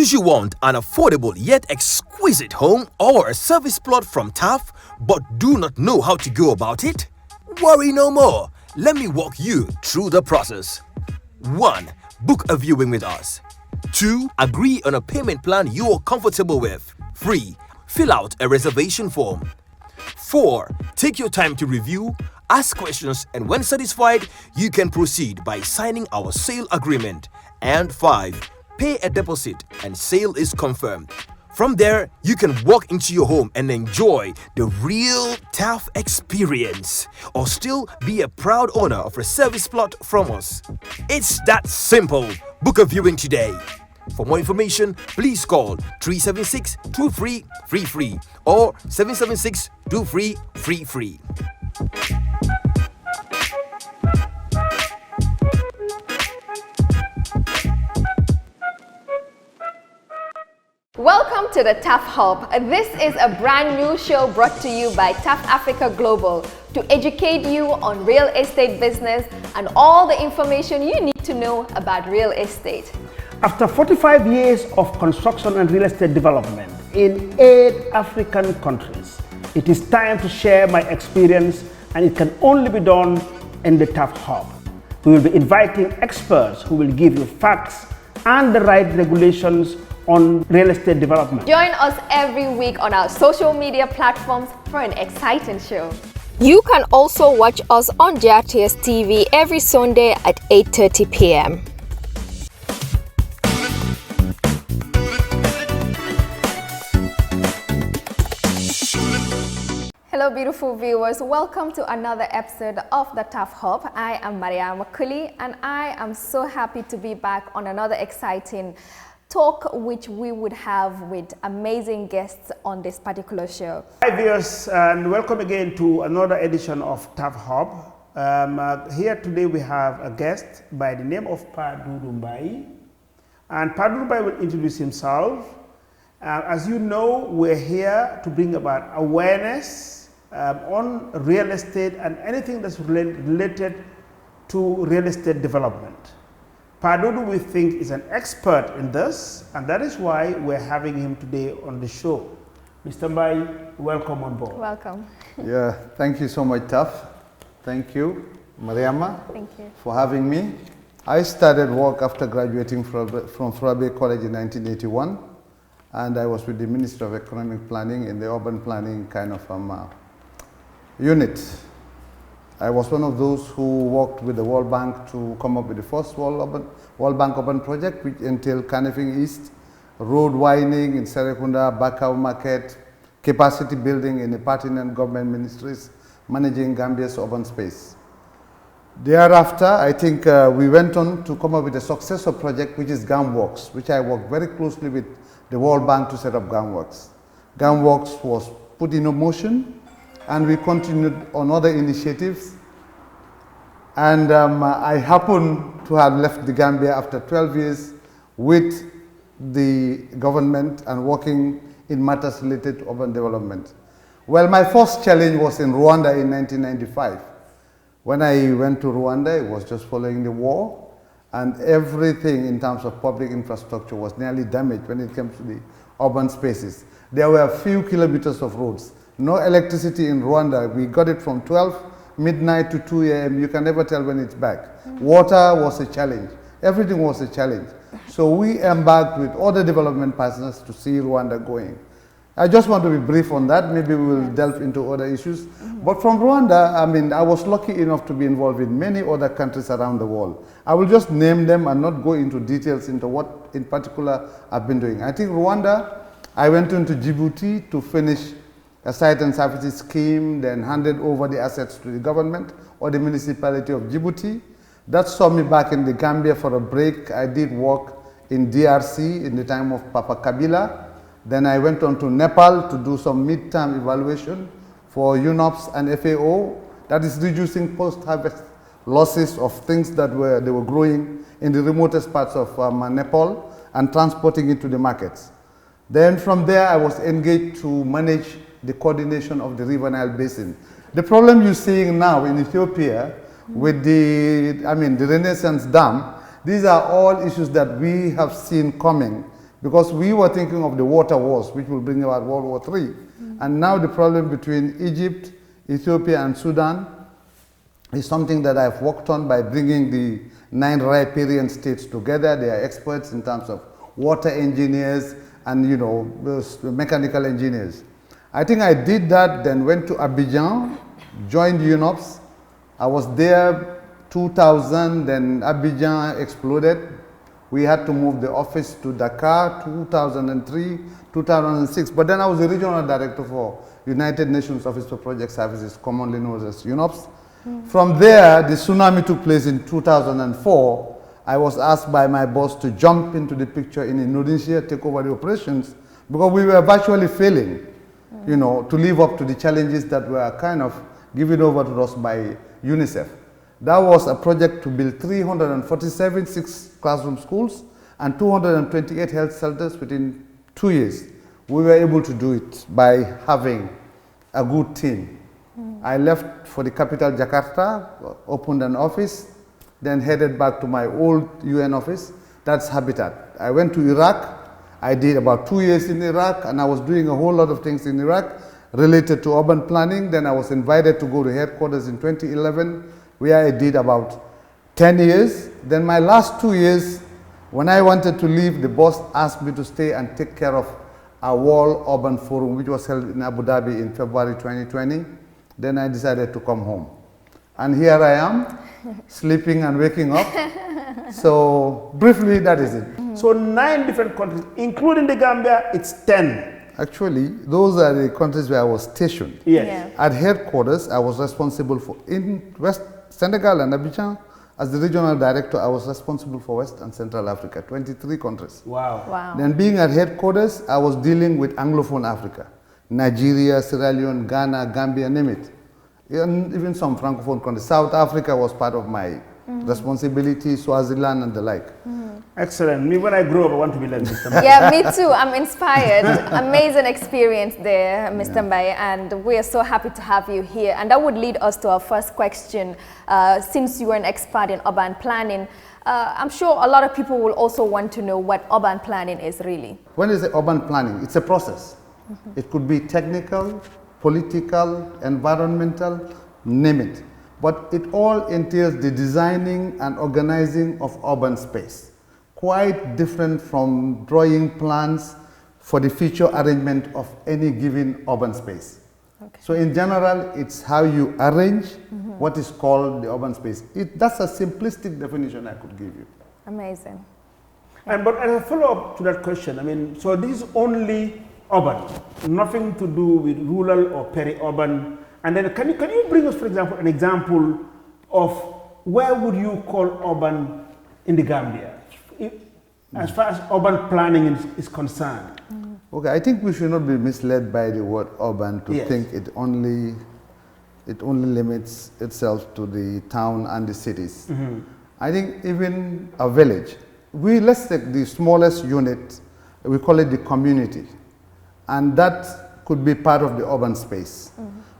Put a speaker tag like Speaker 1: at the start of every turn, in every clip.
Speaker 1: Do you want an affordable yet exquisite home or a service plot from Taff but do not know how to go about it? Worry no more. Let me walk you through the process. 1. Book a viewing with us. 2. Agree on a payment plan you are comfortable with. 3. Fill out a reservation form. 4. Take your time to review, ask questions, and when satisfied, you can proceed by signing our sale agreement. And 5. Pay a deposit and sale is confirmed. From there, you can walk into your home and enjoy the real Taff experience, or still be a proud owner of a service plot from us. It's that simple. Book a viewing today. For more information, please call 376-2333 or 776-2333.
Speaker 2: Welcome to the Taff Hub. This is a brand new show brought to you by Taff Africa Global to educate you on real estate business and all the information you need to know about real estate.
Speaker 3: After 45 years of construction and real estate development in 8 African countries, it is time to share my experience, and it can only be done in the Taff Hub. We will be inviting experts who will give you facts and the right regulations on real estate development.
Speaker 2: Join us every week on our social media platforms for an exciting show.
Speaker 4: You can also watch us on JRTS TV every Sunday at 8:30 p.m.
Speaker 2: Hello beautiful viewers, welcome to another episode of the Taff Hub. I am Moria Gardens and I am so happy to be back on another exciting talk which we would have with amazing guests on this particular show.
Speaker 3: Hi viewers, and welcome again to another edition of Taff Hub. Here today we have a guest by the name of Doudou Mbye, and Doudou Mbye will introduce himself. As you know, we're here to bring about awareness on real estate and anything that's related to real estate development. Doudou, we think, is an expert in this, and that is why we're having him today on the show. Mr. Mbye, welcome on board.
Speaker 2: Welcome.
Speaker 5: Yeah, thank you so much, Taff. Thank you, Mariama,
Speaker 2: Thank you.
Speaker 5: for having me. I started work after graduating from Frabe College in 1981, and I was with the Ministry of Economic Planning in the urban planning kind of unit. I was one of those who worked with the World Bank to come up with the first World Bank urban project, which entailed Canifing East, road widening in Serekunda, Bakau Market, capacity building in the pertinent government ministries, managing Gambia's urban space. Thereafter, I think we went on to come up with a successor project, which is GAMWorks, which I worked very closely with the World Bank to set up GAMWorks. GAMWorks was put in motion, and we continued on other initiatives. And I happened to have left the Gambia after 12 years with the government and working in matters related to urban development. Well, my first challenge was in Rwanda in 1995. When I went to Rwanda, it was just following the war, and everything in terms of public infrastructure was nearly damaged when it came to the urban spaces. There were a few kilometers of roads. No electricity in Rwanda. We got it from 12 midnight to 2 a.m. You can never tell when it's back. Water was a challenge. Everything was a challenge. So we embarked with other development partners to see Rwanda going. I just want to be brief on that. Maybe we will delve into other issues. But from Rwanda, I mean, I was lucky enough to be involved in many other countries around the world. I will just name them and not go into details into what in particular I've been doing. I think Rwanda, I went into Djibouti to finish a site and services scheme, then handed over the assets to the government or the municipality of Djibouti. That saw me back in the Gambia for a break. I did work in DRC in the time of Papa Kabila. Then I went on to Nepal to do some mid-term evaluation for UNOPS and FAO, that is reducing post-harvest losses of things that they were growing in the remotest parts of Nepal and transporting it to the markets. Then from there, I was engaged to manage the coordination of the River Nile Basin. The problem you're seeing now in Ethiopia with the Renaissance Dam, these are all issues that we have seen coming because we were thinking of the water wars, which will bring about World War III. And now the problem between Egypt, Ethiopia, and Sudan is something that I've worked on by bringing the 9 riparian states together. They are experts in terms of water engineers and, you know, those mechanical engineers. I think I did that, then went to Abidjan, joined UNOPS. I was there 2000, then Abidjan exploded. We had to move the office to Dakar, 2003, 2006. But then I was the regional director for United Nations Office for Project Services, commonly known as UNOPS. From there, the tsunami took place in 2004. I was asked by my boss to jump into the picture in Indonesia, take over the operations, because we were virtually failing, you know, to live up to the challenges that were kind of given over to us by UNICEF. That was a project to build 347 6-classroom schools and 228 health shelters within 2 years. We were able to do it by having a good team. I left for the capital, Jakarta, opened an office, then headed back to my old UN office. That's Habitat. I went to Iraq. I did about 2 years in Iraq, and I was doing a whole lot of things in Iraq related to urban planning. Then I was invited to go to headquarters in 2011, where I did about 10 years. Then my last 2 years, when I wanted to leave, the boss asked me to stay and take care of a World Urban Forum, which was held in Abu Dhabi in February 2020. Then I decided to come home. And here I am, sleeping and waking up. So briefly, that is it.
Speaker 3: So 9 different countries, including the Gambia, it's 10.
Speaker 5: Actually, those are the countries where I was stationed.
Speaker 3: Yes.
Speaker 2: Yeah.
Speaker 5: At headquarters, I was responsible for, in West Senegal and Abidjan, as the regional director, I was responsible for West and Central Africa, 23 countries.
Speaker 3: Wow.
Speaker 2: Wow.
Speaker 5: Then being at headquarters, I was dealing with Anglophone Africa, Nigeria, Sierra Leone, Ghana, Gambia, name it. And even some Francophone countries. South Africa was part of my responsibility, Swaziland and the like.
Speaker 3: Excellent. Me, when I grow up, I want to be like Mr.
Speaker 2: Yeah, me too. I'm inspired. Amazing experience there, Mr. Mbye, and we are so happy to have you here. And that would lead us to our first question. Since you are an expert in urban planning, I'm sure a lot of people will also want to know what urban planning is really.
Speaker 5: When is urban planning? It's a process. It could be technical, political, environmental, name it. But it all entails the designing and organizing of urban space. Quite different from drawing plans for the future arrangement of any given urban space.
Speaker 2: Okay.
Speaker 5: So in general, it's how you arrange what is called the urban space. That's a simplistic definition I could give you.
Speaker 2: Amazing.
Speaker 3: But as a follow-up to that question, I mean, so this is only urban, nothing to do with rural or peri-urban. And then can you bring us, for example, an example of where would you call urban in the Gambia, as far as urban planning is concerned?
Speaker 5: Okay, I think we should not be misled by the word urban to think it only limits itself to the town and the cities. I think even a village, let's take the smallest unit, we call it the community, and that could be part of the urban space.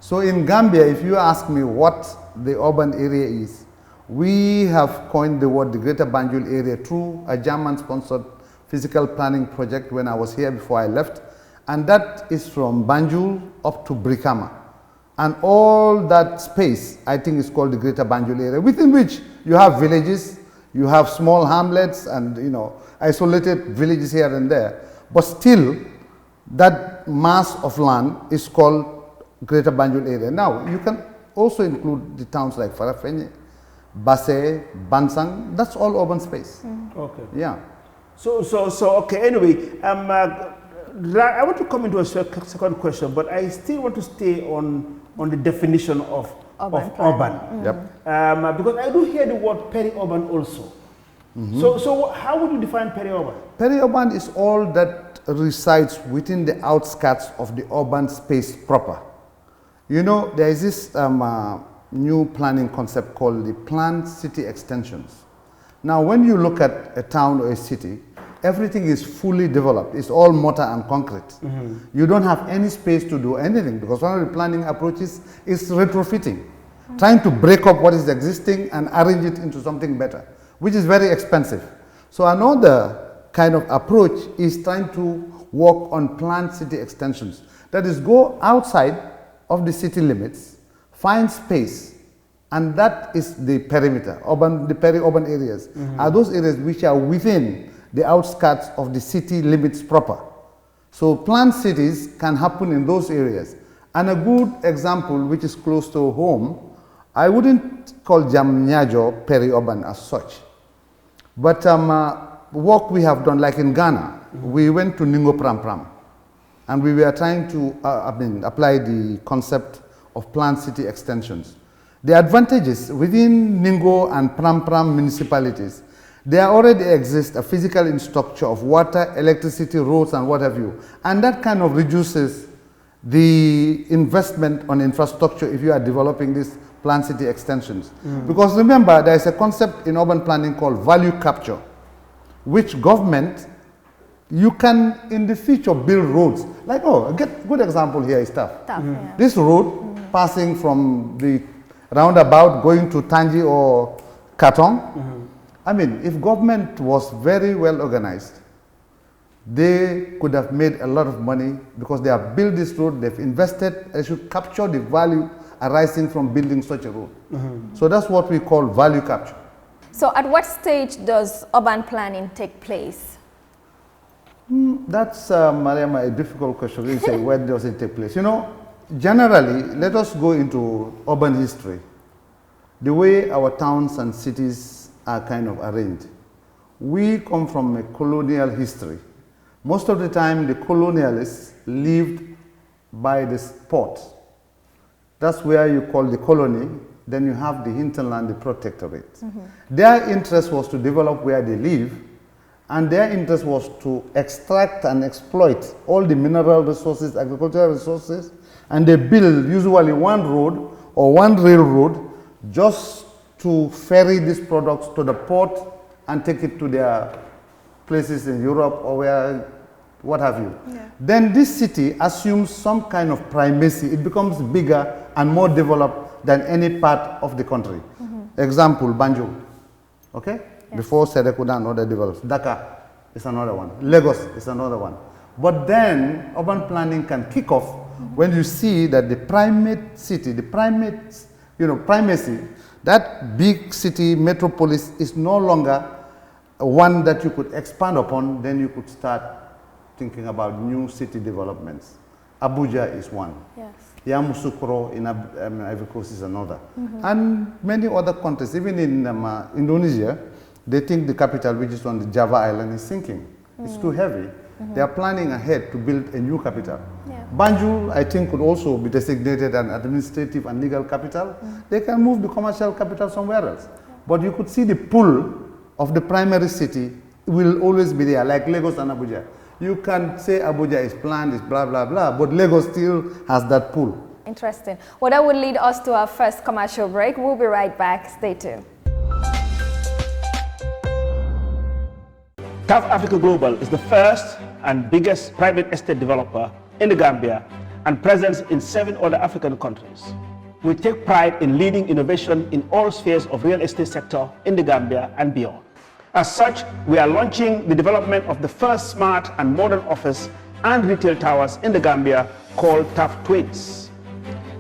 Speaker 5: So in Gambia, if you ask me what the urban area is, we have coined the word the Greater Banjul area through a German-sponsored physical planning project when I was here before I left, and that is from Banjul up to Brikama. And all that space, I think, is called the Greater Banjul area, within which you have villages, you have small hamlets and, you know, isolated villages here and there, but still that mass of land is called Greater Banjul area. Now, you can also include the towns like Farafenni, Basse, Bansang. That's all urban space.
Speaker 3: Okay.
Speaker 5: Yeah.
Speaker 3: So okay. Anyway, I want to come into a second question, but I still want to stay on the definition of urban.
Speaker 5: Yep.
Speaker 3: Because I do hear the word peri-urban also. So how would you define peri-urban?
Speaker 5: Peri-urban is all that resides within the outskirts of the urban space proper. You know, there is this new planning concept called the planned city extensions. Now, when you look at a town or a city, everything is fully developed. It's all mortar and concrete. You don't have any space to do anything, because one of the planning approaches is retrofitting, trying to break up what is existing and arrange it into something better, which is very expensive. So another kind of approach is trying to work on planned city extensions. That is, go outside of the city limits, find space, and that is the perimeter, the peri-urban areas, are those areas which are within the outskirts of the city limits proper. So planned cities can happen in those areas. And a good example, which is close to home, I wouldn't call Jamnyajo peri-urban as such. But work we have done, like in Ghana, we went to Ningo Pram Pram, and we were trying to apply the concept of planned city extensions. The advantages within Ningo and Pram Pram municipalities, there already exists a physical infrastructure of water, electricity, roads, and what have you. And that kind of reduces the investment on infrastructure if you are developing these planned city extensions. Because remember, there is a concept in urban planning called value capture, which government, you can in the future build roads. Like, a good example here is Taff.
Speaker 2: Yeah.
Speaker 5: This road passing from the roundabout going to Tangi or Katong, I mean, if government was very well organized, they could have made a lot of money because they have built this road, they've invested, they should capture the value arising from building such a road. So that's what we call value capture.
Speaker 2: So at what stage does urban planning take place?
Speaker 5: That's, Mariam, a difficult question. You say, when does it take place? You know, generally, let us go into urban history. The way our towns and cities are kind of arranged. We come from a colonial history. Most of the time, the colonialists lived by the port. That's where you call the colony. Then you have the hinterland, the protectorate. Their interest was to develop where they live, and their interest was to extract and exploit all the mineral resources, agricultural resources, and they build usually one road or one railroad just to ferry these products to the port and take it to their places in Europe or where, what have you. Then this city assumes some kind of primacy. It becomes bigger and more developed than any part of the country. Example, Banjul, okay? Before Serekunda and other develops. Dhaka is another one. Lagos is another one. But then urban planning can kick off when you see that the primate city, the primate, primacy, that big city metropolis is no longer one that you could expand upon. Then you could start thinking about new city developments. Abuja is one.
Speaker 2: Yes.
Speaker 5: Yamoussoukro in Ivory Coast is another. And many other countries, even in Indonesia, they think the capital, which is on the Java island, is sinking. It's too heavy. They are planning ahead to build a new capital. Banjul, I think, could also be designated an administrative and legal capital. They can move the commercial capital somewhere else. But you could see the pull of the primary city will always be there, like Lagos and Abuja. You can say Abuja is planned, is blah, blah, blah, but Lagos still has that pull.
Speaker 2: Interesting. Well, that would lead us to our first commercial break. We'll be right back. Stay tuned.
Speaker 3: Taff Africa Global is the first and biggest private estate developer in the Gambia and presence in 7 other African countries. We take pride in leading innovation in all spheres of real estate sector in the Gambia and beyond. As such, we are launching the development of the first smart and modern office and retail towers in the Gambia called Taff Twins.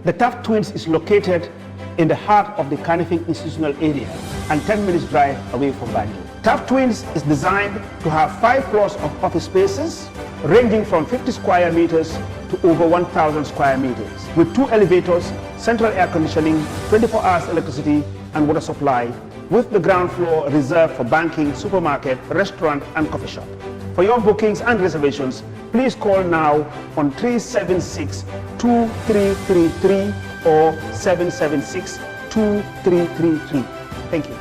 Speaker 3: The Taff Twins is located in the heart of the Kanifing institutional area and 10 minutes drive away from Banjul. Taff Twins is designed to have 5 floors of office spaces ranging from 50 square meters to over 1,000 square meters with 2 elevators, central air conditioning, 24 hours electricity and water supply, with the ground floor reserved for banking, supermarket, restaurant and coffee shop. For your bookings and reservations, please call now on 376-2333 or 776-2333. Thank you.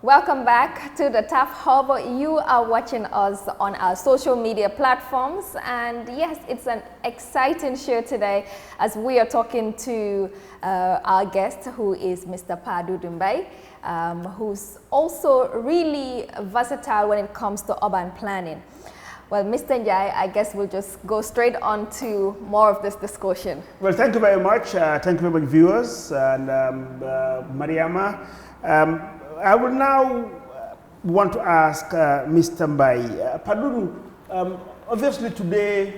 Speaker 2: Welcome back to the Taff Hub. You are watching us on our social media platforms, and yes, it's an exciting show today as we are talking to our guest, who is Mr. Doudou Mbye, who's also really versatile when it comes to urban planning. Well, Mr. Mbye, I guess we'll just go straight on to more of this discussion.
Speaker 3: Well, thank you very much. Thank you very much, viewers, and Mariama. I will now want to ask Mr. Mbye. Paduru, obviously today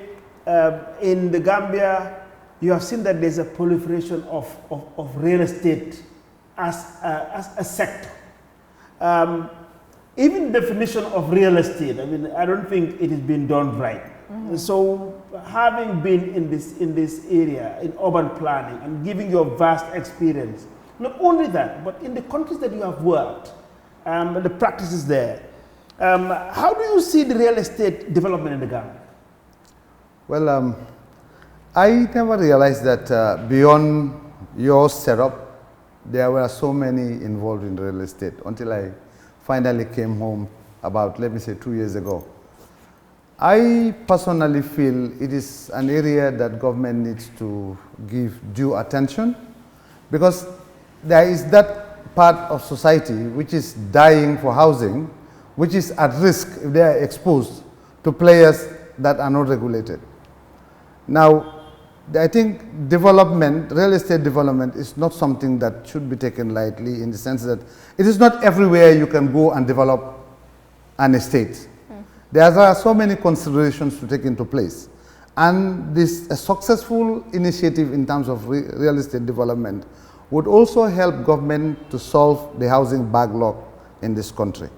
Speaker 3: in the Gambia, you have seen that there's a proliferation of real estate as a sector. Even definition of real estate, I mean, I don't think it is being done right. So having been in this area, in urban planning, and giving your vast experience, not only that, but in the countries that you have worked, the practices there, how do you see the real estate development in the Gambia?
Speaker 5: Well, I never realized that beyond your setup, there were so many involved in real estate until I finally came home about, let me say, 2 years ago. I personally feel it is an area that government needs to give due attention, because there is that part of society which is dying for housing, which is at risk if they are exposed to players that are not regulated. Now, I think development, real estate development, is not something that should be taken lightly, in the sense that it is not everywhere you can go and develop an estate. There are so many considerations to take into place. And this a successful initiative in terms of real estate development would also help government to solve the housing backlog in this country.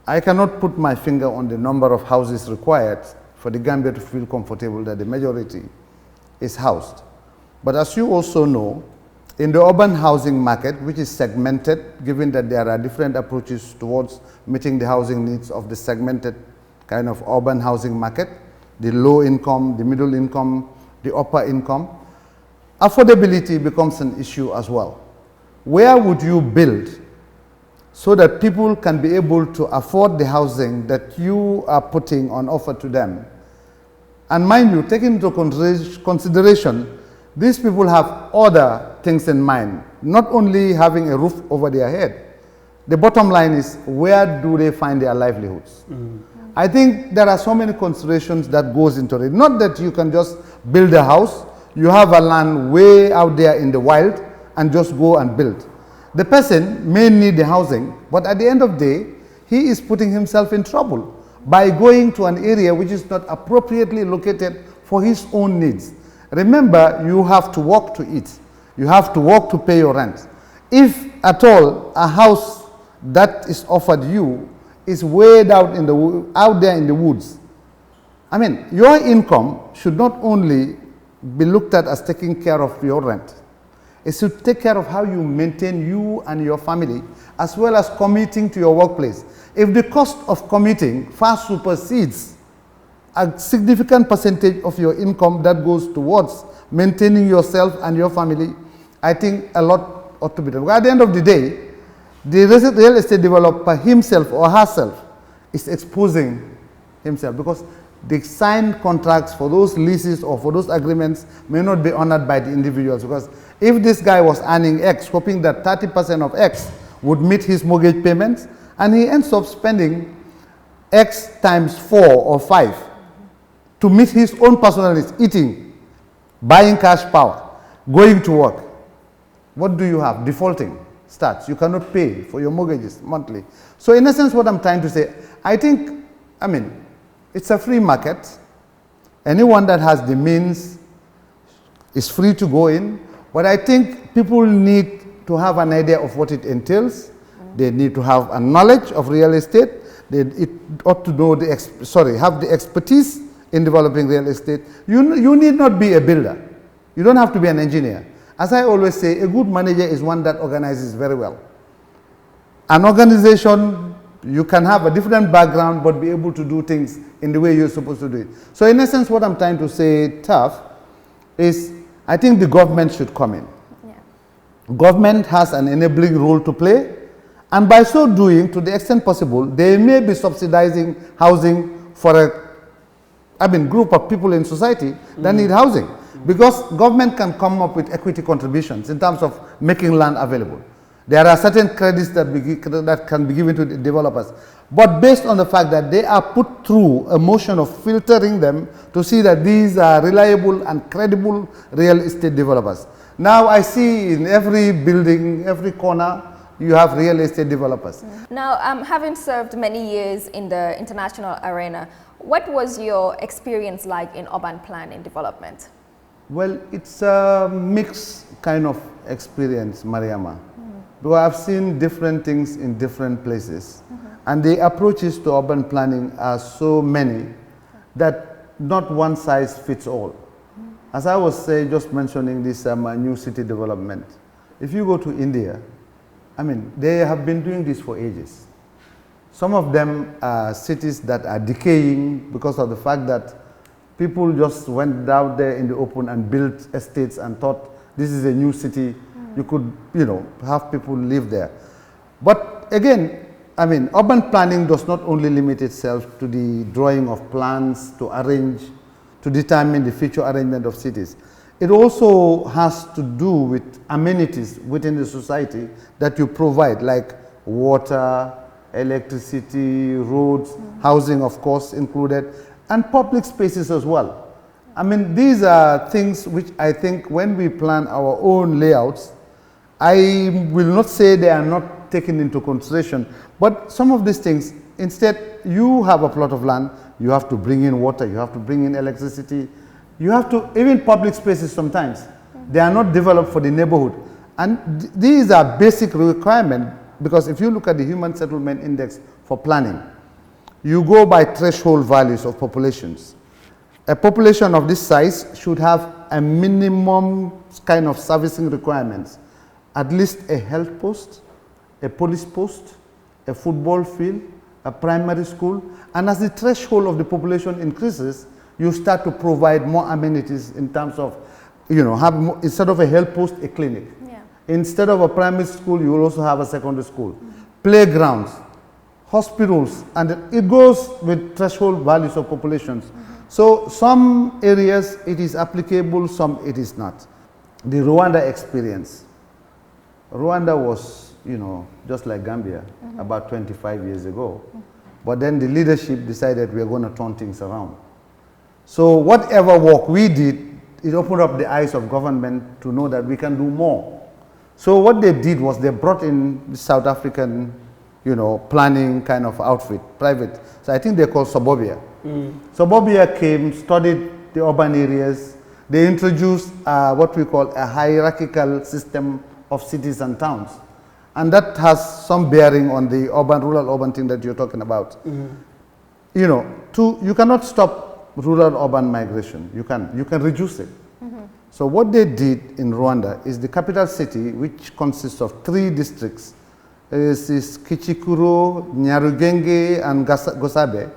Speaker 5: I cannot put my finger on the number of houses required for the Gambia to feel comfortable that the majority is housed. But as you also know, in the urban housing market, which is segmented, given that there are different approaches towards meeting the housing needs of the segmented kind of urban housing market, the low income, the middle income, the upper income, affordability becomes an issue as well. Where would you build so that people can be able to afford the housing that you are putting on offer to them? And mind you, taking into consideration, these people have other things in mind, not only having a roof over their head. The bottom line is, where do they find their livelihoods? I think there are so many considerations that goes into it. Not that you can just build a house, you have a land way out there in the wild and just go and build. The person may need the housing, but at the end of the day, he is putting himself in trouble by going to an area which is not appropriately located for his own needs. Remember, you have to work to eat. You have to work to pay your rent. If at all a house that is offered you is way out there in the woods, I mean, your income should not only be looked at as taking care of your rent. It should take care of how you maintain you and your family, as well as commuting to your workplace. If the cost of commuting far supersedes a significant percentage of your income that goes towards maintaining yourself and your family, I think a lot ought to be done. At the end of the day, the real estate developer himself or herself is exposing himself, because the signed contracts for those leases or for those agreements may not be honored by the individuals. Because if this guy was earning X, hoping that 30% of X would meet his mortgage payments, and he ends up spending X times 4 or 5 to meet his own personal needs, eating, buying cash power, going to work, what do you have? Defaulting starts. You cannot pay for your mortgages monthly. So in essence, what I'm trying to say, I think, I mean, it's a free market. Anyone that has the means is free to go in. But I think people need to have an idea of what it entails. They need to have a knowledge of real estate. It ought to know have the expertise in developing real estate. You need not be a builder. You don't have to be an engineer. As I always say, a good manager is one that organizes very well. An organization, you can have a different background but be able to do things in the way you're supposed to do it. So in essence, what I'm trying to say, Taff, is I think the government should come in. Yeah. Government has an enabling role to play, and by so doing, to the extent possible, they may be subsidizing housing for a group of people in society that need housing. Because government can come up with equity contributions in terms of making land available. There are certain credits that can be given to the developers. But based on the fact that they are put through a motion of filtering them to see that these are reliable and credible real estate developers. Now I see in every building, every corner, you have real estate developers.
Speaker 2: Now, having served many years in the international arena, what was your experience like in urban planning development?
Speaker 5: Well, it's a mixed kind of experience, Mariama. Because I've seen different things in different places. And the approaches to urban planning are so many that not one size fits all. As I was just mentioning this new city development, if you go to India, I mean, they have been doing this for ages. Some of them are cities that are decaying because of the fact that people just went out there in the open and built estates and thought this is a new city. You could, have people live there. But again, I mean, urban planning does not only limit itself to the drawing of plans to arrange, to determine the future arrangement of cities. It also has to do with amenities within the society that you provide, like water, electricity, roads, housing, of course, included, and public spaces as well. I mean, these are things which I think when we plan our own layouts, I will not say they are not taken into consideration, but some of these things, instead, you have a plot of land, you have to bring in water, you have to bring in electricity, you have to, even public spaces sometimes, they are not developed for the neighborhood. And these are basic requirements, because if you look at the Human Settlement Index for planning, you go by threshold values of populations. A population of this size should have a minimum kind of servicing requirements. At least a health post, a police post, a football field, a primary school, and as the threshold of the population increases, you start to provide more amenities in terms of, have more, instead of a health post, a clinic.
Speaker 2: Yeah.
Speaker 5: Instead of a primary school, you will also have a secondary school. Playgrounds, hospitals, and it goes with threshold values of populations. So some areas it is applicable, some it is not. The Rwanda experience. Rwanda was, just like Gambia about 25 years ago. But then the leadership decided we are going to turn things around. So whatever work we did, it opened up the eyes of government to know that we can do more. So what they did was they brought in the South African, planning kind of outfit, private. So I think they call Suburbia. Suburbia came, studied the urban areas. They introduced what we call a hierarchical system of cities and towns. And that has some bearing on the rural-urban thing that you're talking about. You cannot stop rural-urban migration. You can reduce it. So what they did in Rwanda is the capital city, which consists of 3 districts, is Kichikuro, Nyarugenge, and Gosabe.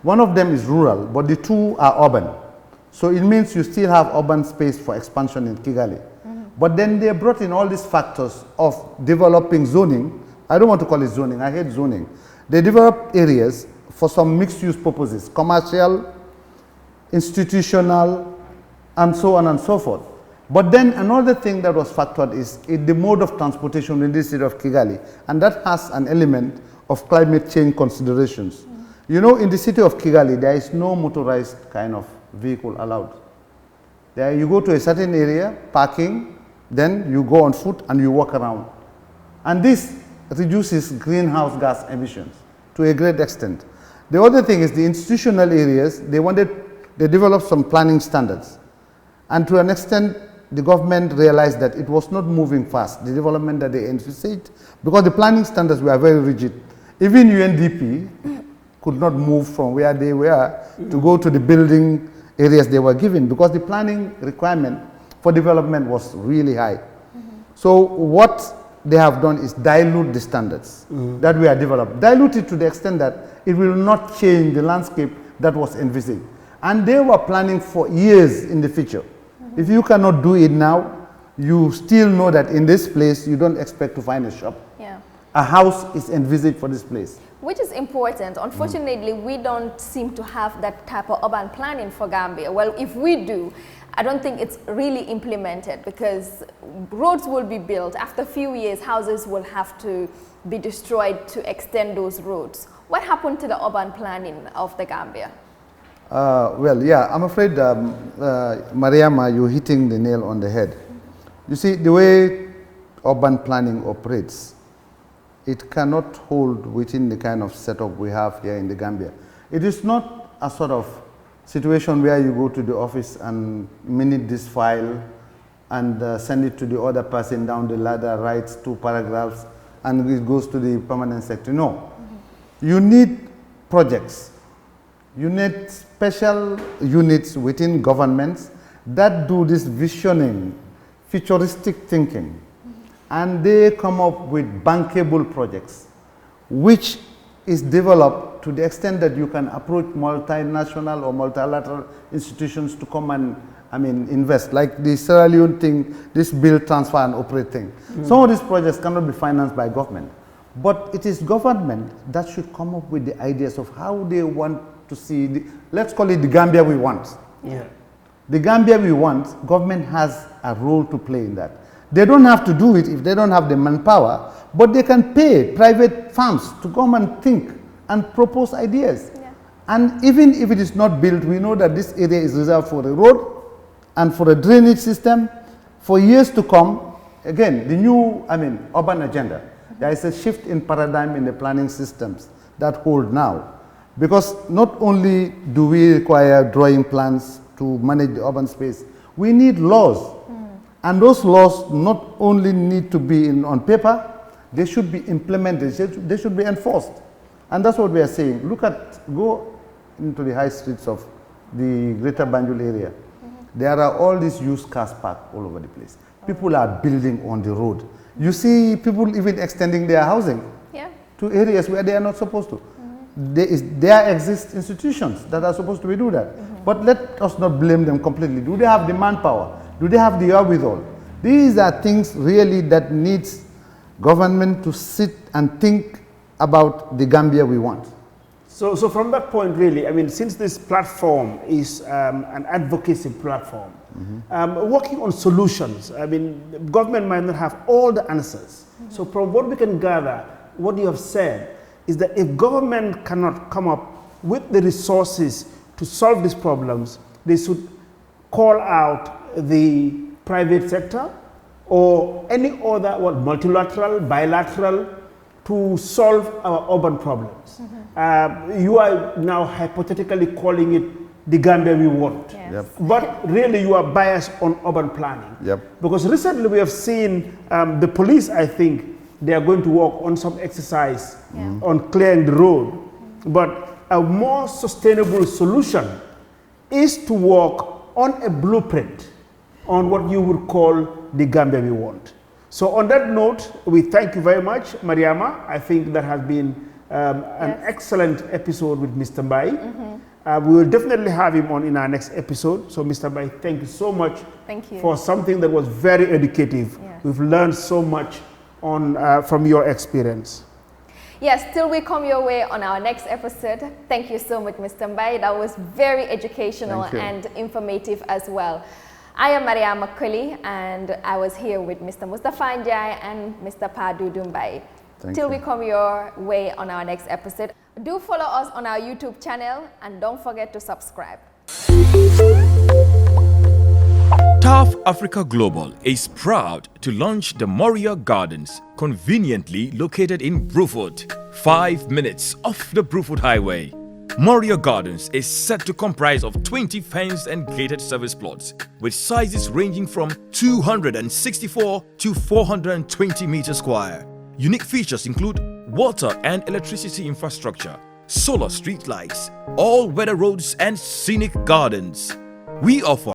Speaker 5: One of them is rural, but the 2 are urban. So it means you still have urban space for expansion in Kigali. But then they brought in all these factors of developing zoning. I don't want to call it zoning, I hate zoning. They developed areas for some mixed-use purposes, commercial, institutional, and so on and so forth. But then another thing that was factored is the mode of transportation in the city of Kigali, and that has an element of climate change considerations. In the city of Kigali, there is no motorized kind of vehicle allowed. There you go to a certain area, parking, then you go on foot and you walk around. And this reduces greenhouse gas emissions to a great extent. The other thing is the institutional areas, they developed some planning standards. And to an extent, the government realized that it was not moving fast, the development that they envisaged, because the planning standards were very rigid. Even UNDP could not move from where they were to go to the building areas they were given, because the planning requirement for development was really high. So what they have done is dilute the standards that we are developed. Dilute it to the extent that it will not change the landscape that was envisaged. And they were planning for years in the future. If you cannot do it now, you still know that in this place you don't expect to find a shop.
Speaker 2: Yeah.
Speaker 5: A house is envisaged for this place.
Speaker 2: Which is important. Unfortunately, we don't seem to have that type of urban planning for Gambia. Well, if we do, I don't think it's really implemented, because roads will be built. After a few years, houses will have to be destroyed to extend those roads. What happened to the urban planning of the Gambia?
Speaker 5: Well, yeah, I'm afraid, Mariama, you're hitting the nail on the head. You see, the way urban planning operates, it cannot hold within the kind of setup we have here in the Gambia. It is not a sort of situation where you go to the office and minute this file and send it to the other person down the ladder, writes 2 paragraphs, and it goes to the permanent secretary. No. You need projects. You need special units within governments that do this visioning, futuristic thinking, and they come up with bankable projects, which is developed to the extent that you can approach multinational or multilateral institutions to come and invest, like the Sierra Leone thing, this build, transfer, and operate thing. Some of these projects cannot be financed by government, but it is government that should come up with the ideas of how they want to see, let's call it the Gambia we want.
Speaker 3: Yeah.
Speaker 5: The Gambia we want, government has a role to play in that. They don't have to do it if they don't have the manpower, but they can pay private firms to come and think and propose ideas. Yeah. And even if it is not built, we know that this area is reserved for a road and for a drainage system for years to come. Again, the new, urban agenda. There is a shift in paradigm in the planning systems that hold now. Because not only do we require drawing plans to manage the urban space, we need laws. And those laws not only need to be on paper, they should be implemented, they should be enforced. And that's what we are saying. Go into the high streets of the greater Banjul area. There are all these used cars parked all over the place. People are building on the road. You see people even extending their housing to areas where they are not supposed to. There exist institutions that are supposed to do that. But let us not blame them completely. Do they have the manpower? Do they have the wherewithal? These are things really that needs government to sit and think about the Gambia we want.
Speaker 3: So from that point, really, since this platform is an advocacy platform, working on solutions, government might not have all the answers. So from what we can gather, what you have said is that if government cannot come up with the resources to solve these problems, they should call out the private sector or any other multilateral, bilateral, to solve our urban problems. You are now hypothetically calling it the Gambia we want. Yes. Yep. But really you are biased on urban planning.
Speaker 5: Yep.
Speaker 3: Because recently we have seen the police, I think, they are going to work on some exercise on clearing the road. But a more sustainable solution is to work on a blueprint on what you would call the Gambia we want. So on that note, we thank you very much, Mariama. I think that has been an excellent episode with Mr. Mbye. We will definitely have him on in our next episode. So Mr. Mbye, thank you so much for something that was very educative. Yes. We've learned so much from your experience.
Speaker 2: Yes, till we come your way on our next episode. Thank you so much, Mr. Mbye. That was very educational and informative as well. I am Moria Gardens, and I was here with Mr. Mbye and Mr. Doudou Mbye. Till we come your way on our next episode. Do follow us on our YouTube channel and don't forget to subscribe.
Speaker 1: TAF Africa Global is proud to launch the Moria Gardens, conveniently located in Brufut, 5 minutes off the Brufut Highway. Moria Gardens is set to comprise of 20 fenced and gated service plots with sizes ranging from 264 to 420 meters square. Unique features include water and electricity infrastructure, solar street lights, all-weather roads and scenic gardens. We offer